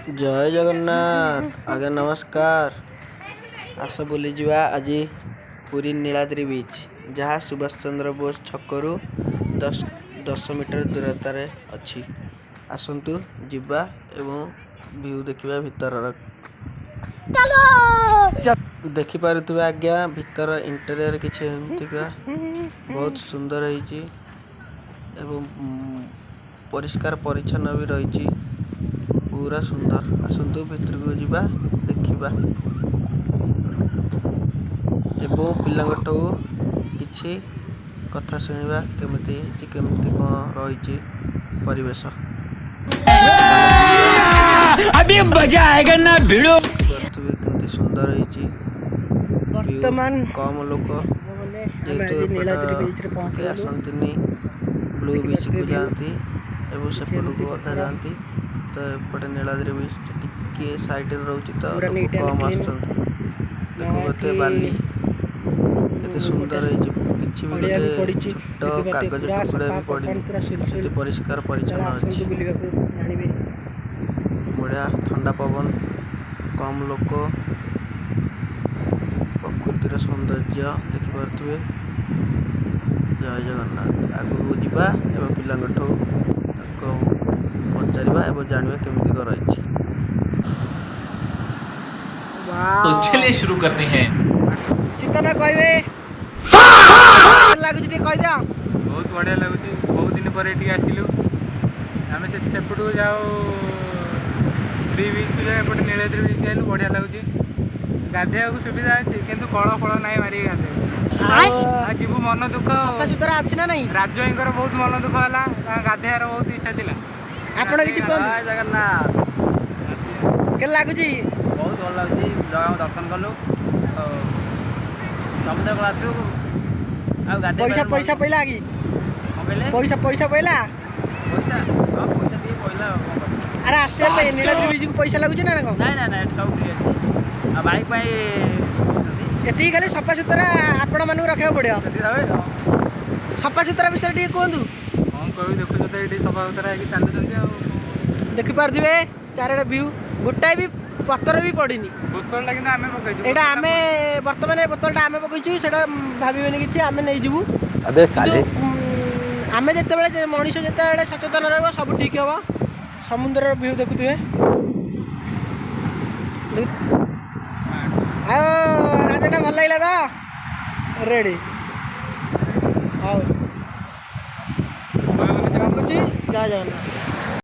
जय जगन्नाथ आज्ञा नमस्कार। आस बुली जावा आज पुरी नीलाद्री बीच जहाँ सुभाष चंद्र बोस छकरू 10 मीटर दूरतार अच्छी। आसतु जीवा एवं व्यू देखा भीतर देखिपे आज्ञा भीतर इंटेरियर किसी एमतीका बहुत सुंदर है परिष्कार परिच्छन्न भी रही पूरा सुंदर। आसतु भीतर को जीवा देखा एवं पिलाठू किछि कथा शुणा केमिति कौन रही परिवेश अभी मजा आएगा ना भिड़ो केमती सुंदर है वर्तमान कम लोक जेहेतु आसती ब्लू बीच को जाती एवं सेपट को अधा जाती तो एपटे नीलाद्री बीच टिके साइड रोचे तो लोक कम आसते बाली केते सुंदर किछि भी छोट कागज टुकड़ा भी पड़ी परिष्कार परिच्छन्न अच्छी बढ़िया ठंडा पवन कम लोक प्रकृतिर सौंदर्य देखिपे। जय जगन्नाथ आगू जीवा एवं पिलाठू पचारा एवं जानवा केमती कर रही। तो चलिए शुरू करते हैं। चिंता कहबे लागुच टे कह दिया बहुत बढ़िया लगुच बहुत दिन पर ये आसिलु आम सेपट को जाओ डी बीच को जाए एपटे नीलाद्री बीच गलु बढ़िया लगुच गाधे सुविधा अच्छी किंतु कल फल ना मारिक गाधे जीव मन दुख सफा सुतरा अच्छी ना नहीं राजई बहुत मन दुख है गाधेर बहुत इच्छा थी आपण किसी जय जगन्नाथ के लागुची बहुत भल लगुच जगह दर्शन कलु समुद्र को आसु पैसा पैसा पहला कि पैसा पैसा पहला पैसा हाँ पैसा दिए पहला अरे आस्ते नीलाद्री बीच को पैसा लगुच ना कौन ना ना सब फ्री अच्छे बाइक ये खाली सफा सुतरा आपण मानू रखा पड़ो सफा सुतरा विषय टे कहतु कौन कह देखुच तो ये सफा सुतरा चलुँच देखिपे चारिटा व्यू गोटाए भी पतर भी पड़ी बोतलटा कि आम पकड़ एटा आम बर्तमान बोतलटा आम पकईचु से भावे कि आम नहीं जीवु आम जिते मनीष जिते सचेतन रहा सब ठीक हम समुद्र व्यू देखुए राजा भल लगे तो रेडी हाँ रखुची जय जगन्नाथ।